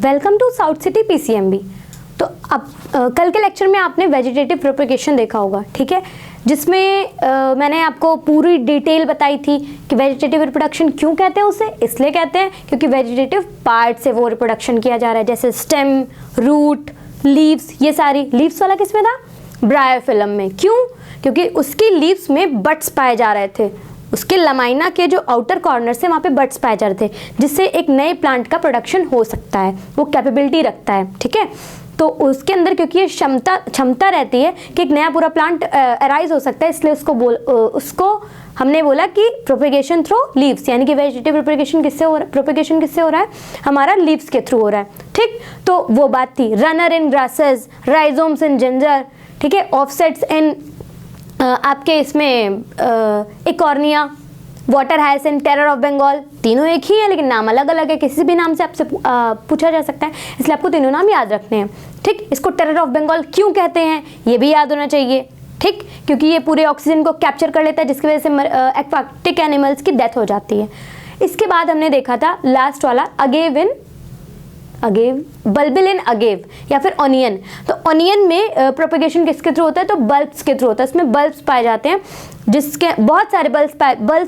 Welcome to South City PCMB. तो अब कल के लेक्चर में आपने वेजिटेटिव प्रोपेगेशन देखा होगा, ठीक है, जिसमें मैंने आपको पूरी डिटेल बताई थी कि वेजिटेटिव रिप्रोडक्शन क्यों कहते हैं उसे। इसलिए कहते हैं क्योंकि वेजिटेटिव पार्ट से वो रिप्रोडक्शन किया जा रहा है, जैसे स्टेम, रूट, लीव्स। ये सारी लीव्स वाला किसमें था? ब्रायोफिलम में। क्यों? क्योंकि उसकी लीव्स में बड्स पाए जा रहे थे, उसके लमाइना के जो आउटर कॉर्नर से वहाँ पे बड्स पाए जा रहे थे, जिससे एक नए प्लांट का प्रोडक्शन हो सकता है, वो कैपेबिलिटी रखता है, ठीक है। तो उसके अंदर क्योंकि ये क्षमता रहती है कि एक नया पूरा प्लांट अराइज हो सकता है, इसलिए उसको हमने बोला कि प्रोपेगेशन थ्रू लीव्स, यानी कि वेजिटेटिव प्रोपेगेशन किससे हो रहा है? हमारा लीव्स के थ्रू हो रहा है, ठीक। तो वो बात थी। Runner in grasses, rhizomes in ginger, ठीक है, ऑफसेट्स इन आपके इसमें eichhornia, water hyacinth, terror of Bengal, तीनों एक ही है लेकिन नाम अलग अलग है। किसी भी नाम से आपसे पूछा जा सकता है, इसलिए आपको तीनों नाम याद रखने हैं, ठीक। इसको टेरर ऑफ बंगाल क्यों कहते हैं ये भी याद होना चाहिए, ठीक, क्योंकि ये पूरे ऑक्सीजन को कैप्चर कर लेता है, जिसकी वजह से एक्वाटिक एनिमल्स की डेथ हो जाती है। इसके बाद हमने देखा था लास्ट वाला बल्बिल इन अगेव या फिर ऑनियन। तो ऑनियन में प्रोपेगेशन किसके थ्रू होता है? तो बल्ब्स के थ्रू होता है। इसमें बल्ब्स पाए जाते हैं, जिसके बहुत सारे बल्ब्स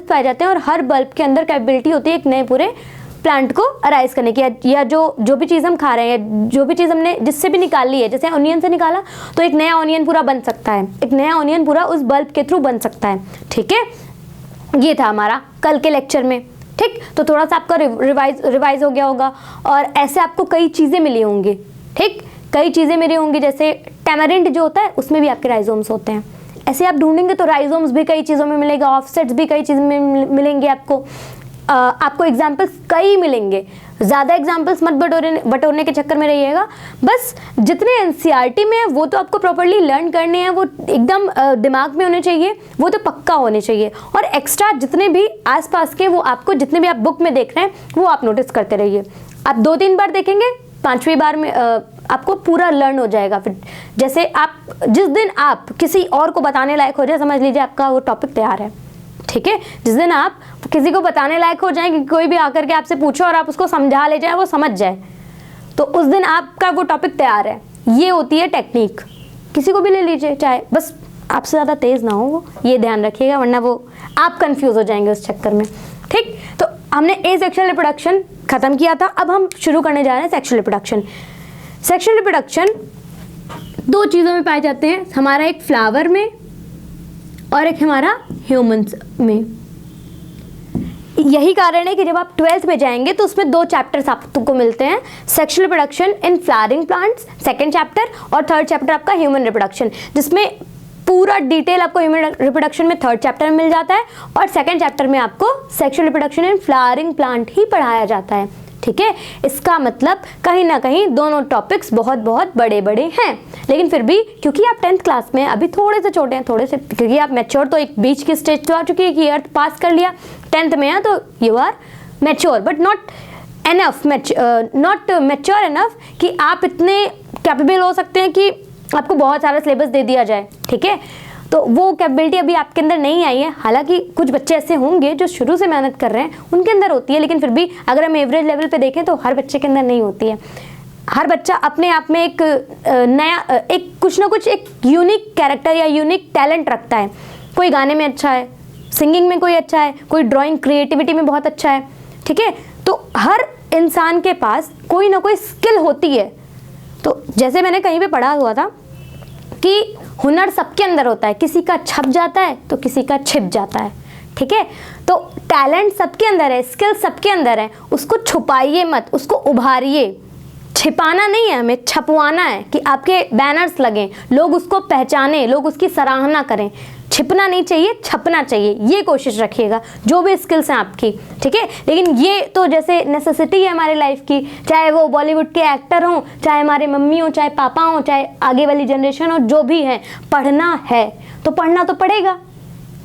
पाए जाते हैं, और हर बल्ब के अंदर कैपेबिलिटी होती है एक नए पूरे प्लांट को अराइज करने की, या जो भी चीज़ हम खा रहे हैं, या जो भी चीज़ हमने जिससे भी निकाल ली है, जैसे ऑनियन से निकाला तो एक नया ऑनियन पूरा बन सकता है, एक नया ऑनियन पूरा उस बल्ब के थ्रू बन सकता है, ठीक है। ये था हमारा कल के लेक्चर में, ठीक। तो थोड़ा सा आपका रिवाइज हो गया होगा, और ऐसे आपको कई चीज़ें मिली होंगी, ठीक, कई चीज़ें मिली होंगी। जैसे टैमरिंड जो होता है उसमें भी आपके राइजोम्स होते हैं, ऐसे आप ढूंढेंगे तो राइजोम्स भी कई चीज़ों में मिलेगा, ऑफसेट्स भी कई चीज़ों में मिलेंगे आपको एग्जाम्पल्स कई मिलेंगे। ज़्यादा एग्जाम्पल्स मत बटोरने के चक्कर में रहिएगा, बस जितने एनसीईआरटी में है वो तो आपको प्रॉपर्ली लर्न करने हैं, वो एकदम दिमाग में होने चाहिए, वो तो पक्का होने चाहिए। और एक्स्ट्रा जितने भी आसपास के वो आपको जितने भी आप बुक में देख रहे हैं वो आप नोटिस करते रहिए। आप 2-3 बार देखेंगे, 5वीं बार में आपको पूरा लर्न हो जाएगा। फिर जैसे आप जिस दिन आप किसी और को बताने लायक हो जाए, समझ लीजिए आपका वो टॉपिक तैयार है, ठीक है। जिस दिन आप किसी को बताने लायक हो जाए कि कोई भी आकर के आपसे पूछो और आप उसको समझा ले जाए, वो समझ जाए, तो उस दिन आपका वो टॉपिक तैयार है। ये होती है टेक्निक। किसी को भी ले लीजिए, चाहे बस आपसे ज़्यादा तेज़ ना हो वो, ये ध्यान रखिएगा, वरना वो आप कंफ्यूज हो जाएंगे उस चक्कर में, ठीक। तो हमने एसेक्सुअल रिप्रोडक्शन खत्म किया था, अब हम शुरू करने जा रहे हैं सेक्सुअल रिप्रोडक्शन। सेक्सुअल रिप्रोडक्शन 2 चीज़ों में पाए जाते हैं, हमारा एक फ्लावर में और एक हमारा ह्यूमंस में। यही कारण है कि जब आप 12th में जाएंगे तो उसमें 2 चैप्टर्स आपको मिलते हैं, sexual reproduction in flowering plants second chapter, और थर्ड चैप्टर आपका ह्यूमन रिप्रोडक्शन, जिसमें पूरा डिटेल आपको ह्यूमन रिप्रोडक्शन में थर्ड चैप्टर में मिल जाता है, और सेकंड चैप्टर में आपको sexual reproduction in flowering plant ही पढ़ाया जाता है, ठीक है। इसका मतलब कहीं ना कहीं दोनों टॉपिक्स बहुत बहुत बड़े बड़े हैं, लेकिन फिर भी क्योंकि आप 10th क्लास में अभी थोड़े से छोटे हैं, थोड़े से, क्योंकि आप मैच्योर तो एक बीच की स्टेज तो आ चुकी है कि 8th पास कर लिया, 10th में है तो you are mature, but not mature enough कि आप इतने कैपेबल हो सकते हैं कि आपको बहुत सारा सिलेबस दे दिया जाए, ठीक है। तो वो कैपेबिलिटी अभी आपके अंदर नहीं आई है। हालांकि कुछ बच्चे ऐसे होंगे जो शुरू से मेहनत कर रहे हैं, उनके अंदर होती है, लेकिन फिर भी अगर हम एवरेज लेवल पे देखें तो हर बच्चे के अंदर नहीं होती है। हर बच्चा अपने आप में एक नया एक कुछ ना कुछ एक यूनिक कैरेक्टर या यूनिक टैलेंट रखता है। कोई गाने में अच्छा है, सिंगिंग में कोई अच्छा है, कोई ड्राइंग क्रिएटिविटी में बहुत अच्छा है, ठीक है। तो हर इंसान के पास कोई ना कोई स्किल होती है। तो जैसे मैंने कहीं पे पढ़ा हुआ था कि हुनर सबके अंदर होता है, किसी का छप जाता है तो किसी का छिप जाता है, ठीक है। तो टैलेंट सबके अंदर है, स्किल सबके अंदर है, उसको छुपाइए मत, उसको उभारिए। छिपाना नहीं है, हमें छपवाना है कि आपके बैनर्स लगें, लोग उसको पहचाने, लोग उसकी सराहना करें। छिपना नहीं चाहिए, छपना चाहिए, ये कोशिश रखिएगा जो भी स्किल्स हैं आपकी, ठीक है। लेकिन ये तो जैसे नेसेसिटी है हमारे लाइफ की, चाहे वो बॉलीवुड के एक्टर हों, चाहे हमारे मम्मी हो, चाहे पापा हों, चाहे आगे वाली जनरेशन हो, जो भी है, पढ़ना है तो पढ़ना तो पड़ेगा।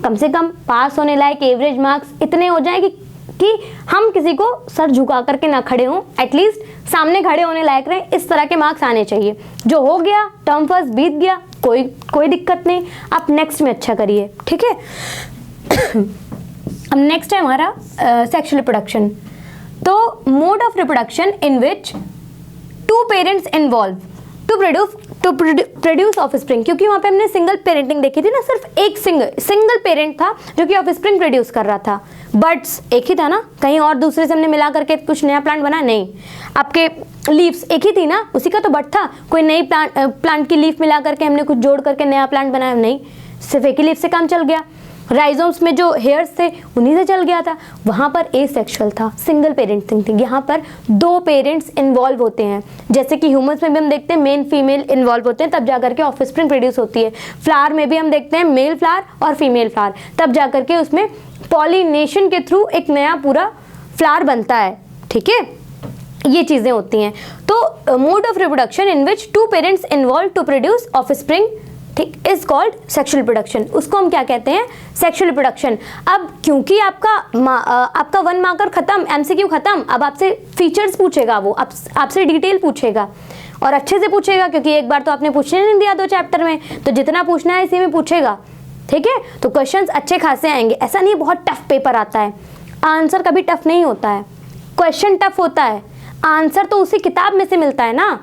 कम से कम पास होने लायक एवरेज मार्क्स इतने हो जाए कि हम किसी को सर झुका करके ना खड़े हों, एटलीस्ट सामने खड़े होने लायक रहे, इस तरह के मार्क्स आने चाहिए। जो हो गया, टर्म फर्स्ट बीत गया, कोई दिक्कत नहीं, आप नेक्स्ट में अच्छा करिए, ठीक है। अब नेक्स्ट है हमारा सेक्सुअल रिप्रोडक्शन। तो mode of reproduction in which two parents involve to produce offspring, क्योंकि वहाँ पे हमने सिंगल पेरेंटिंग देखी थी ना, सिर्फ एक सिंगल पेरेंट था जो कि ऑफस्प्रिंग प्रोड्यूस कर रहा था। बर्ड्स एक ही था ना, कहीं और दूसरे से हमने मिला करके कुछ नया प्लांट बना नहीं। आपके लीव्स एक ही थी ना, उसी का तो बट था, कोई नई प्लांट की लीफ मिला करके हमने कुछ जोड़ करके नया प्लांट बनाया नहीं, सिर्फ एक ही लीफ से काम चल गया। राइजोम्स में जो हेयर्स थे उन्हीं से चल गया था। वहाँ पर एसेक्सुअल था, सिंगल पेरेंटिंग थी। यहाँ पर दो पेरेंट्स इन्वॉल्व होते हैं, जैसे कि ह्यूमंस में भी हम देखते हैं मेल फीमेल इन्वॉल्व होते हैं, तब जाकर के ऑफस्प्रिंग प्रोड्यूस होती है। फ्लावर में भी हम देखते हैं मेल फ्लावर और फीमेल फ्लावर, तब जाकर के उसमें पॉलिनेशन के थ्रू एक नया पूरा फ्लावर बनता है। ठीक है, ये चीज़ें होती हैं। तो mode of reproduction in which two parents involve to produce offspring, ठीक, इज कॉल्ड सेक्सुअल रिप्रोडक्शन। उसको हम क्या कहते हैं? Sexual reproduction. अब क्योंकि आपका 1 मार्कर खत्म, एमसीक्यू खत्म, अब आपसे फीचर्स पूछेगा, वो आपसे डिटेल पूछेगा और अच्छे से पूछेगा, क्योंकि एक बार तो आपने पूछने नहीं दिया 2 चैप्टर में, तो जितना पूछना है इसी में पूछेगा। ठीक है, तो क्वेश्चंस अच्छे खासे आएंगे, ऐसा नहीं बहुत टफ पेपर आता है। आंसर कभी टफ नहीं होता है, क्वेश्चन टफ होता है, आंसर तो उसी किताब में से मिलता है ना।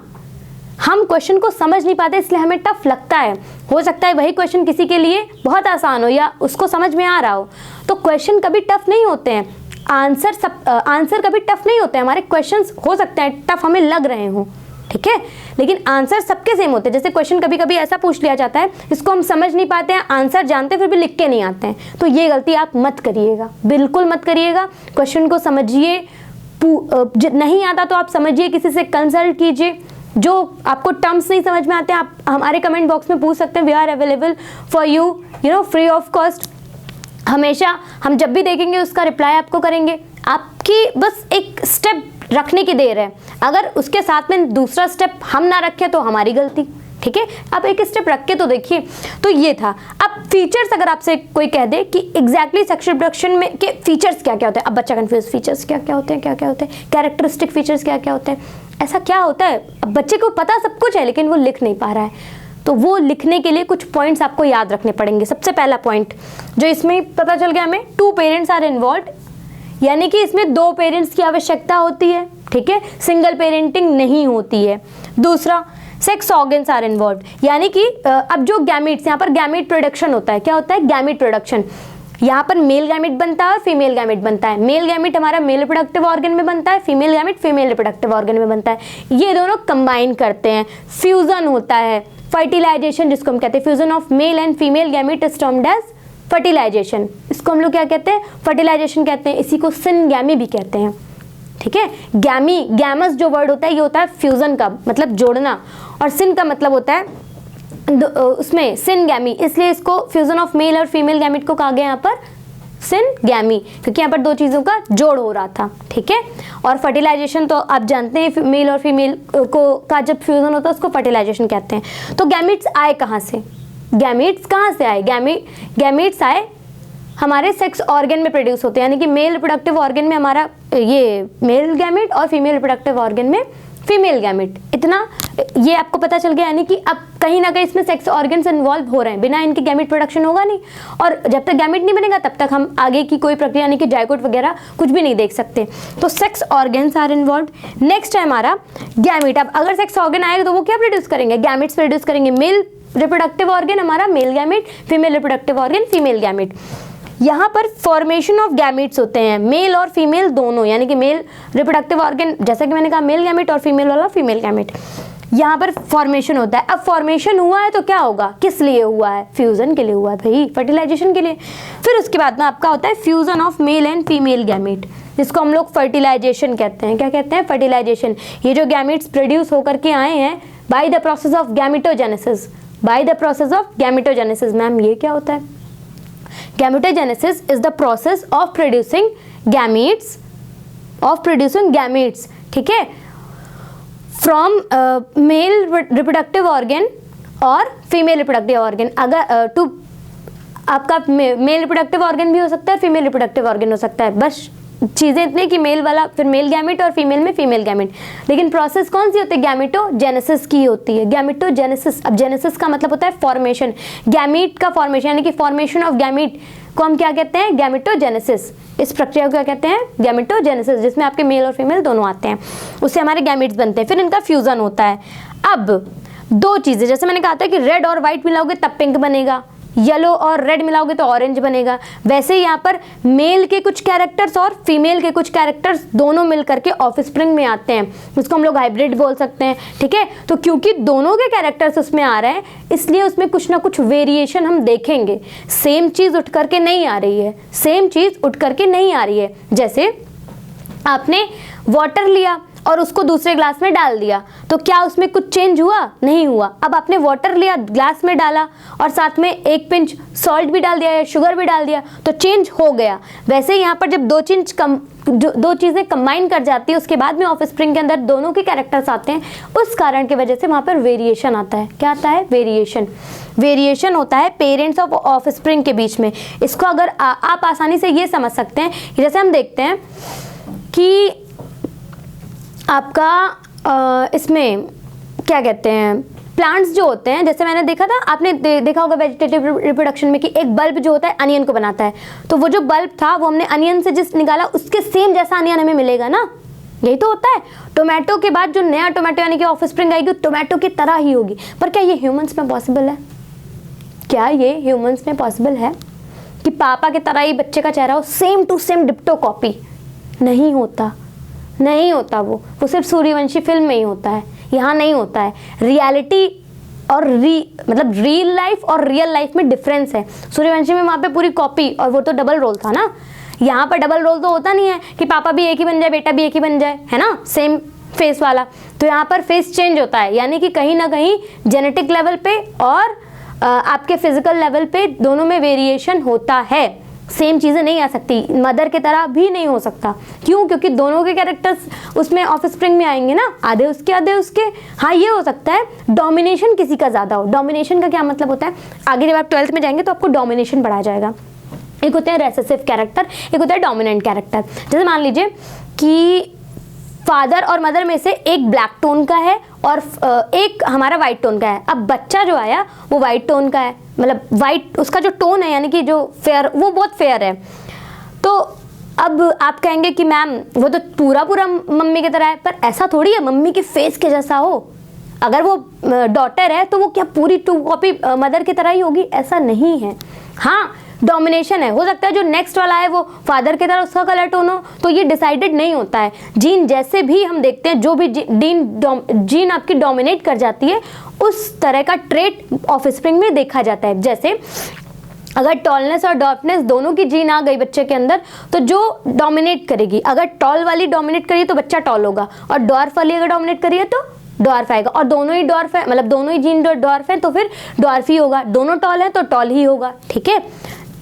हम क्वेश्चन को समझ नहीं पाते इसलिए हमें टफ लगता है। हो सकता है वही क्वेश्चन किसी के लिए बहुत आसान हो या उसको समझ में आ रहा हो, तो क्वेश्चन कभी टफ नहीं होते हैं। आंसर कभी टफ नहीं होते हैं। हमारे क्वेश्चंस हो सकते हैं टफ हमें लग रहे हो, ठीक है, लेकिन आंसर सबके सेम होते हैं। जैसे क्वेश्चन कभी कभी ऐसा पूछ लिया जाता है, इसको हम समझ नहीं पाते हैं, आंसर जानते फिर भी लिख के नहीं आते हैं, तो ये गलती आप मत करिएगा, बिल्कुल मत करिएगा। क्वेश्चन को समझिए, नहीं आता तो आप समझिए, किसी से कंसल्ट कीजिए। जो आपको टर्म्स नहीं समझ में आते हैं आप हमारे कमेंट बॉक्स में पूछ सकते हैं। We are available for you know free of cost. हमेशा हम जब भी देखेंगे उसका रिप्लाई आपको करेंगे। आपकी बस एक स्टेप रखने की देर है, अगर उसके साथ में दूसरा स्टेप हम ना रखें तो हमारी गलती। ठीक है, आप एक स्टेप रख के तो देखिए। तो ये था। अब फीचर्स अगर आपसे कोई कह दे कि एग्जैक्टली सेक्सुअल रिप्रोडक्शन में के फीचर्स क्या क्या होते हैं, अब बच्चा कंफ्यूज, फीचर्स क्या क्या होते हैं, क्या क्या होते हैं, कैरेक्टरिस्टिक फीचर्स क्या क्या होते हैं, ऐसा क्या होता है। अब बच्चे को पता सब कुछ है लेकिन वो लिख नहीं पा रहा है, तो वो लिखने के लिए कुछ पॉइंट्स आपको याद रखने पड़ेंगे। सबसे पहला पॉइंट जो इसमें पता चल गया हमें, 2 पेरेंट्स आर इन्वॉल्व, यानी कि इसमें 2 पेरेंट्स की आवश्यकता होती है। ठीक है, सिंगल पेरेंटिंग नहीं होती है। दूसरा, सेक्स ऑर्गन्स आर इन्वॉल्व, यानी कि अब जो गैमीट्स, यहाँ पर गैमीट प्रोडक्शन होता है। क्या होता है? Gamete production. यहाँ पर मेल गैमीट बनता है और फीमेल गैमीट बनता है। मेल गैमीट हमारा मेल रिप्रोडक्टिव ऑर्गन में बनता है, female gamete female reproductive organ में बनता है। ये दोनों कंबाइन करते हैं, फ्यूजन होता है, फर्टिलाइजेशन जिसको हम कहते हैं। Fusion of male and female gamete is termed as fertilisation. इसको हम लोग क्या कहते हैं? फर्टिलाइजेशन कहते हैं। इसी को सिनगैमी भी कहते हैं। ठीक है, गैमी, गैमस जो वर्ड होता है ये होता है फ्यूजन का मतलब जोड़ना, और सिन का मतलब होता है उसमें सिनगैमी, इसलिए इसको फ्यूजन ऑफ मेल और फीमेल गैमिट को कहा गया यहाँ पर सिनगैमी, क्योंकि यहाँ पर 2 चीज़ों का जोड़ हो रहा था। ठीक है, और फर्टिलाइजेशन तो आप जानते हैं, मेल और फीमेल को का जब फ्यूजन होता है उसको फर्टिलाइजेशन कहते हैं। तो गैमिट्स आए कहाँ से? गैमिट्स कहाँ से आए? गैमिट्स आए हमारे सेक्स ऑर्गन में प्रोड्यूस होते हैं, यानी कि मेल रिप्रोडक्टिव ऑर्गन में हमारा ये मेल गैमिट और फीमेल रिप्रोडक्टिव ऑर्गन में फीमेल गैमिट। इतना ये आपको पता चल गया, यानी कि अब कहीं ना कहीं इसमें सेक्स ऑर्गन्स इन्वॉल्व हो रहे हैं, बिना इनके गैमिट प्रोडक्शन होगा नहीं, और जब तक गैमिट नहीं बनेगा तब तक हम आगे की कोई प्रक्रिया यानी कि जायगोट वगैरह कुछ भी नहीं देख सकते। तो sex organs are involve. Next है हमारा गैमिट। अब अगर सेक्स ऑर्गन आएगा तो वो क्या प्रोड्यूस करेंगे? गैमिट्स प्रोड्यूस करेंगे। मेल रिप्रोडक्टिव ऑर्गन हमारा male gamete, female reproductive organ female gamete. यहाँ पर फॉर्मेशन ऑफ गैमिट्स होते हैं, मेल और फीमेल दोनों, यानी कि मेल रिप्रोडक्टिव ऑर्गन जैसा कि मैंने कहा मेल गैमिट और फीमेल वाला फीमेल गैमिट, यहाँ पर फॉर्मेशन होता है। अब फॉर्मेशन हुआ है तो क्या होगा? किस लिए हुआ है? फ्यूजन के लिए हुआ है भाई, फर्टिलाइजेशन के लिए। फिर उसके बाद में आपका होता है fusion of male and female gamete, जिसको हम लोग फर्टिलाइजेशन कहते हैं। क्या कहते हैं? फर्टिलाइजेशन। ये जो गैमिट्स प्रोड्यूस होकर के आए हैं by the process of gametogenesis, by the process of gametogenesis. Ma'am ये क्या होता है? Gametogenesis is the process of producing gametes, ठीक है, from male reproductive organ और female reproductive organ। अगर to आपका मेल रिप्रोडक्टिव ऑर्गन भी हो सकता है, फीमेल रिप्रोडक्टिव ऑर्गन हो सकता है, बस चीज़ें इतनी कि मेल वाला फिर मेल गैमिट और फीमेल में फीमेल गैमिट। लेकिन प्रोसेस कौन सी होती है? गैमिटोजेनेसिस की होती है। गैमिटोजेनेसिस, अब जेनेसिस का मतलब होता है फॉर्मेशन, गैमिट का फॉर्मेशन, यानी कि फॉर्मेशन ऑफ गैमिट को हम क्या कहते हैं, गैमेटोजेनेसिस। इस प्रक्रिया को क्या कहते हैं, गैमेटोजेनेसिस, जिसमें आपके मेल और फीमेल दोनों आते हैं, उससे हमारे गैमेट्स बनते हैं, फिर इनका फ्यूजन होता है। अब दो चीज़ें, जैसे मैंने कहा था कि रेड और वाइट मिलाओगे तब पिंक बनेगा, येलो और रेड मिलाओगे तो ऑरेंज बनेगा, वैसे ही यहाँ पर मेल के कुछ कैरेक्टर्स और फीमेल के कुछ कैरेक्टर्स दोनों मिल करके ऑफस्प्रिंग में आते हैं, उसको हम लोग हाइब्रिड बोल सकते हैं, ठीक है। तो क्योंकि दोनों के कैरेक्टर्स उसमें आ रहे हैं, इसलिए उसमें कुछ ना कुछ वेरिएशन हम देखेंगे। सेम चीज़ उठ करके नहीं आ रही है, सेम चीज़ उठ करके नहीं आ रही है। जैसे आपने वाटर लिया और उसको दूसरे ग्लास में डाल दिया, तो क्या उसमें कुछ चेंज हुआ, नहीं हुआ। अब आपने वाटर लिया, ग्लास में डाला और साथ में एक पिंच सॉल्ट भी डाल दिया या शुगर भी डाल दिया, तो चेंज हो गया। वैसे यहाँ पर जब दो चीज़ें कंबाइन कर जाती है, उसके बाद में ऑफस्प्रिंग के अंदर दोनों के कैरेक्टर्स आते हैं, उस कारण की वजह से वहाँ पर वेरिएशन आता है। क्या आता है, वेरिएशन होता है पेरेंट्स ऑफ ऑफस्प्रिंग के बीच में। इसको अगर आप आसानी से ये समझ सकते हैं कि जैसे हम देखते हैं कि आपका इसमें क्या कहते हैं, प्लांट्स जो होते हैं, जैसे मैंने देखा था, आपने देखा होगा वेजिटेटिव रिप्रोडक्शन में कि एक बल्ब जो होता है अनियन को बनाता है, तो वो जो बल्ब था वो हमने अनियन से जिस निकाला उसके सेम जैसा अनियन हमें मिलेगा ना, यही तो होता है। टोमेटो के बाद जो नया टोमेटो यानी कि ऑफस्प्रिंग आएगी टोमेटो की तरह ही होगी। पर क्या ये ह्यूमंस में पॉसिबल है? क्या ये ह्यूमंस में पॉसिबल है कि पापा की तरह ही बच्चे का चेहरा हो, सेम टू सेम डिप्टो कॉपी? नहीं होता, नहीं होता। वो सिर्फ सूर्यवंशी फिल्म में ही होता है, यहाँ नहीं होता है। रियलिटी और मतलब रियल लाइफ और रियल लाइफ में डिफरेंस है। सूर्यवंशी में वहाँ पे पूरी कॉपी, और वो तो डबल रोल था ना। यहाँ पर डबल रोल तो होता नहीं है कि पापा भी एक ही बन जाए बेटा भी एक ही बन जाए, है ना, सेम फेस वाला। तो यहाँ पर फेस चेंज होता है, यानी कि कहीं ना कहीं जेनेटिक लेवल पे और आपके फिजिकल लेवल पे दोनों में वेरिएशन होता है। सेम चीज़ें नहीं आ सकती, मदर की तरह भी नहीं हो सकता। क्यों? क्योंकि दोनों के कैरेक्टर्स उसमें ऑफस्प्रिंग में आएंगे ना, आधे उसके आधे उसके। हाँ, ये हो सकता है डोमिनेशन किसी का ज़्यादा हो। डोमिनेशन का क्या मतलब होता है, आगे जब आप 12th में जाएंगे तो आपको डोमिनेशन पढ़ाया जाएगा। एक होता है रेसेसिव कैरेक्टर, एक होता है डोमिनेंट कैरेक्टर। जैसे मान लीजिए कि फादर और मदर में से एक ब्लैक टोन का है और एक हमारा वाइट टोन का है। अब बच्चा जो आया वो वाइट टोन का है, मतलब वाइट उसका जो टोन है यानी कि जो फेयर, वो बहुत फेयर है। तो अब आप कहेंगे कि मैम वो तो पूरा मम्मी की तरह है, पर ऐसा थोड़ी है मम्मी के फेस के जैसा हो। अगर वो डॉटर है तो वो क्या पूरी टू कॉपी मदर की तरह ही होगी? ऐसा नहीं है। हाँ, डोमिनेशन है, हो सकता है जो नेक्स्ट वाला है वो फादर की तरह उसका कलर टोन हो, तो ये डिसाइडेड नहीं होता है। जीन जैसे भी हम देखते हैं, जो भी जीन आपकी डोमिनेट कर जाती है उस तरह का ट्रेट ऑफस्प्रिंग में देखा जाता है। जैसे अगर टॉलनेस और डॉर्फनेस दोनों की जीन आ गई बच्चे के अंदर, तो जो डोमिनेट करेगी, अगर टॉल वाली डोमिनेट करिए तो बच्चा टॉल होगा, और डॉर्फ वाली अगर डोमिनेट करिए तो डॉर्फ आएगा। और दोनों ही डॉर्फ है, मतलब दोनों ही जीन डॉर्फ है तो फिर डॉर्फ ही होगा। दोनों टॉल है तो टॉल ही होगा, ठीक है।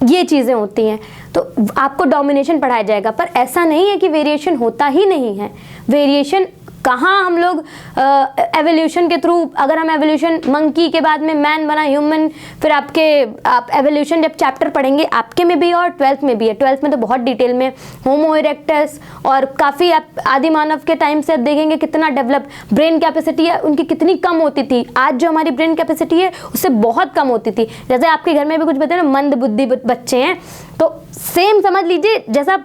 ये चीज़ें होती हैं, तो आपको डोमिनेशन पढ़ाया जाएगा। पर ऐसा नहीं है कि वेरिएशन होता ही नहीं है। वेरिएशन कहाँ हम लोग एवोल्यूशन के थ्रू, अगर हम एवोल्यूशन मंकी के बाद में मैन बना ह्यूमन, फिर आप एवोल्यूशन जब चैप्टर पढ़ेंगे आपके में भी और 12th में भी है। 12th में तो बहुत डिटेल में होमो इरेक्टस और काफ़ी आदि मानव के टाइम से देखेंगे कितना डेवलप ब्रेन कैपेसिटी है उनकी, कितनी कम होती थी। आज जो हमारी ब्रेन कैपेसिटी है उससे बहुत कम होती थी। जैसे आपके घर में भी कुछ बच्चे ना मंद बुद्धि बच्चे हैं, तो सेम समझ लीजिए जैसा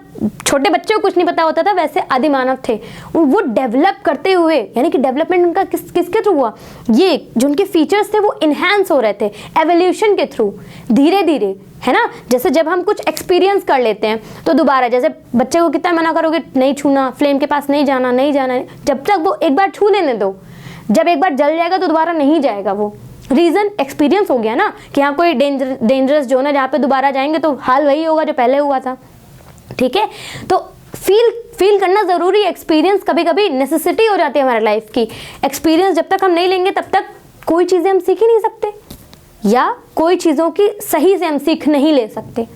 छोटे बच्चों को कुछ नहीं पता होता था, वैसे आदि मानव थे। वो डेवलप करते हुए, यानी कि डेवलपमेंट उनका किसके थ्रू हुआ, ये जो उनके फीचर्स थे वो इन्हांस हो रहे थे एवोल्यूशन के थ्रू, धीरे धीरे, है ना। जैसे जब हम कुछ एक्सपीरियंस कर लेते हैं तो दोबारा, जैसे बच्चे को कितना मना करोगे, नहीं छूना, फ्लेम के पास नहीं जाना, नहीं जाना, जब तक वो एक बार छू लेने दो, जब एक बार जल जाएगा तो दोबारा नहीं जाएगा वो। रीज़न एक्सपीरियंस हो गया ना कि यहाँ कोई डेंजरस जोन है जहाँ पे दोबारा जाएंगे तो हाल वही होगा जो पहले हुआ था, ठीक है। तो फील करना ज़रूरी है। एक्सपीरियंस कभी कभी नेसेसिटी हो जाती है हमारे लाइफ की। एक्सपीरियंस जब तक हम नहीं लेंगे तब तक कोई चीज़ें हम सीख ही नहीं सकते, या कोई चीज़ों की सही से हम सीख नहीं ले सकते।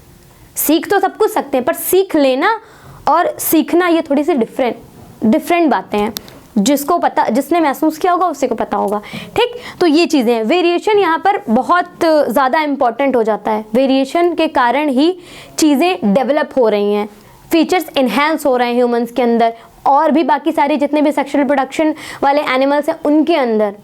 सीख तो सब कुछ सकते हैं, पर सीख लेना और सीखना ये थोड़ी सी डिफरेंट बातें हैं। जिसको पता, जिसने महसूस किया होगा उसी को पता होगा, ठीक। तो ये चीज़ें हैं। वेरिएशन यहाँ पर बहुत ज़्यादा इम्पॉर्टेंट हो जाता है। वेरिएशन के कारण ही चीज़ें डेवलप हो रही हैं, फीचर्स इन्हेंस हो रहे हैं ह्यूमंस के अंदर, और भी बाकी सारे जितने भी सेक्सुअल रिप्रोडक्शन वाले एनिमल्स हैं उनके अंदर,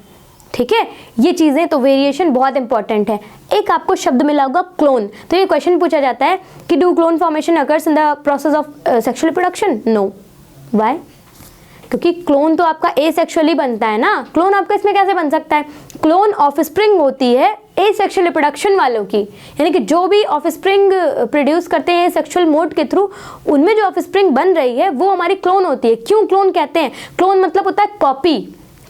ठीक है, ये चीज़ें तो वेरिएशन बहुत इंपॉर्टेंट है। एक आपको शब्द मिला होगा क्लोन, तो ये क्वेश्चन पूछा जाता है कि do clone formation occurs in the process of sexual reproduction? No. Why? क्योंकि क्लोन तो आपका एसेक्सुअली बनता है ना, क्लोन आपका इसमें कैसे बन सकता है? क्लोन ऑफस्प्रिंग होती है एसेक्सुअल रिप्रोडक्शन वालों की, यानी कि जो भी ऑफस्प्रिंग प्रोड्यूस करते हैं सेक्सुअल मोड के थ्रू, उनमें जो ऑफस्प्रिंग बन रही है वो हमारी क्लोन होती है। क्यों क्लोन कहते हैं? क्लोन मतलब होता है कॉपी,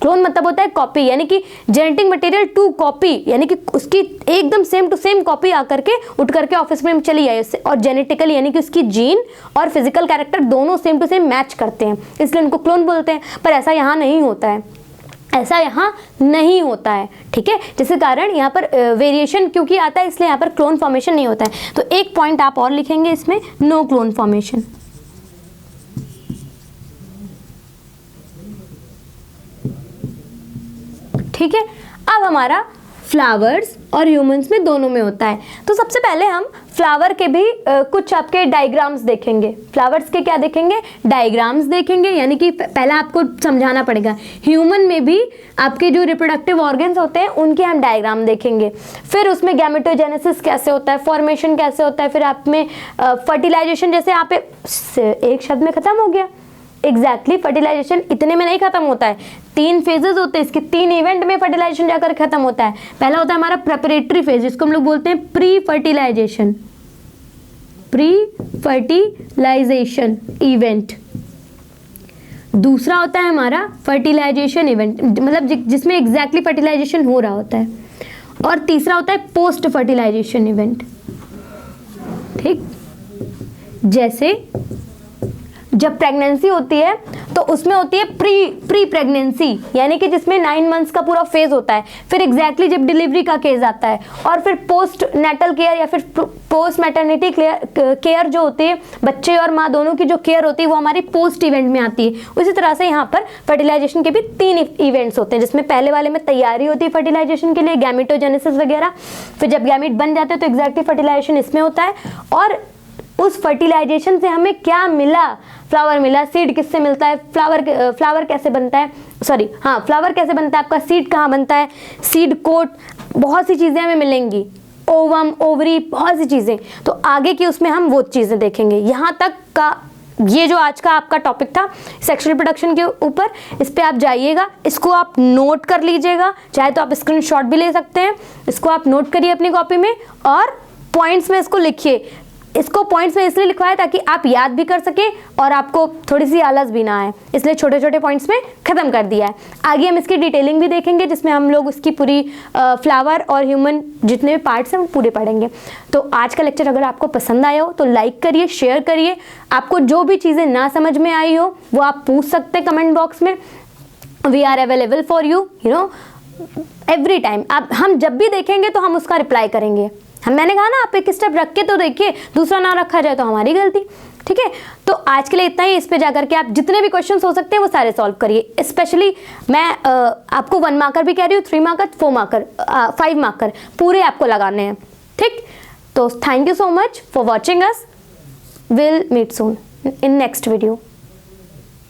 क्लोन मतलब होता है कॉपी, यानी कि जेनेटिक मटेरियल टू कॉपी, यानी कि उसकी एकदम सेम टू सेम कॉपी आकर के उठ करके ऑफस्प्रिंग में चली आई उससे, और जेनेटिकली यानी कि उसकी जीन और फिजिकल कैरेक्टर दोनों सेम टू सेम मैच करते हैं, इसलिए उनको क्लोन बोलते हैं। पर ऐसा यहाँ नहीं होता है, ऐसा यहाँ नहीं होता है, ठीक है, जिसके कारण यहाँ पर वेरिएशन क्योंकि आता है इसलिए यहाँ पर क्लोन फॉर्मेशन नहीं होता है। तो एक पॉइंट आप और लिखेंगे इसमें, नो क्लोन फॉर्मेशन। ठीक है, अब हमारा फ्लावर्स और ह्यूमंस में दोनों में होता है। तो सबसे पहले हम फ्लावर के भी कुछ आपके डायग्राम्स देखेंगे। फ्लावर्स के क्या देखेंगे? डायग्राम्स देखेंगे, यानी कि पहला आपको समझाना पड़ेगा। ह्यूमन में भी आपके जो रिप्रोडक्टिव ऑर्गन्स होते हैं उनके हम डायग्राम देखेंगे, फिर उसमें गैमेटोजेनेसिस कैसे होता है, फॉर्मेशन कैसे होता है, फिर आप में फर्टिलाइजेशन, जैसे यहाँ पे एक शब्द में खत्म हो गया। एग्जैक्टली फर्टिलाइजेशन इतने में नहीं खत्म होता है, 3 फेजेस होते हैं इसके, 3 इवेंट में फर्टिलाइजेशन जाकर खत्म होता है। पहला होता है हमारा प्रेपरेटरी फेज, जिसको हम लोग बोलते हैं pre fertilisation, pre fertilisation event. दूसरा होता है हमारा फर्टिलाइजेशन इवेंट, मतलब जिसमें एग्जैक्टली फर्टिलाइजेशन हो रहा होता है। और तीसरा होता है पोस्ट फर्टिलाइजेशन इवेंट। ठीक, जैसे जब प्रेगनेंसी होती है तो उसमें होती है प्री प्रेगनेंसी, यानी कि जिसमें 9 मंथ्स का पूरा फेज होता है, फिर एग्जैक्टली जब डिलीवरी का केस आता है, और फिर पोस्ट नेटल केयर या फिर पोस्ट मैटरनिटी केयर जो होती है, बच्चे और माँ दोनों की जो केयर होती है वो हमारी पोस्ट इवेंट में आती है। उसी तरह से यहाँ पर फर्टिलाइजेशन के भी 3 इवेंट्स होते हैं, जिसमें पहले वाले में तैयारी होती है फर्टिलाइजेशन के लिए, गैमेटोजेनेसिस वगैरह, फिर जब गैमेट बन जाते हैं तो एग्जैक्टली फर्टिलाइजेशन इसमें होता है। और उस फर्टिलाइजेशन से हमें क्या मिला? फ्लावर मिला। सीड किससे मिलता है? फ्लावर कैसे बनता है, सॉरी हाँ, फ्लावर कैसे बनता है आपका, सीड कहाँ बनता है, सीड कोट, बहुत सी चीज़ें हमें मिलेंगी, ओवम, ओवरी, बहुत सी चीज़ें। तो आगे की उसमें हम वो चीज़ें देखेंगे। यहाँ तक का ये जो आज का आपका टॉपिक था सेक्सुअल रिप्रोडक्शन के ऊपर, इस पे आप जाइएगा, इसको आप नोट कर लीजिएगा, चाहे तो आप स्क्रीनशॉट भी ले सकते हैं। इसको आप नोट करिए अपनी कॉपी में और पॉइंट्स में इसको लिखिए। इसको पॉइंट्स में इसलिए लिखवाया ताकि आप याद भी कर सके और आपको थोड़ी सी आलस भी ना आए, इसलिए छोटे छोटे पॉइंट्स में ख़त्म कर दिया है। आगे हम इसकी डिटेलिंग भी देखेंगे, जिसमें हम लोग उसकी पूरी फ्लावर और ह्यूमन जितने भी पार्ट्स हैं वो पूरे पढ़ेंगे। तो आज का लेक्चर अगर आपको पसंद आया हो तो लाइक करिए, शेयर करिए। आपको जो भी चीज़ें ना समझ में आई हो वो आप पूछ सकते हैं कमेंट बॉक्स में। We are available for you know every time. आप हम जब भी देखेंगे तो हम उसका रिप्लाई करेंगे। मैंने कहा ना, आप एक स्टेप रख के तो देखिए, दूसरा ना रखा जाए तो हमारी गलती। ठीक है, तो आज के लिए इतना ही। इस पे जाकर के आप जितने भी क्वेश्चंस हो सकते हैं वो सारे सॉल्व करिए। स्पेशली मैं आपको 1 मार्कर भी कह रही हूँ, 3 मार्कर, 4 मार्कर, 5 मार्कर पूरे आपको लगाने हैं। ठीक, तो thank you so much for watching us. Will meet soon in next video.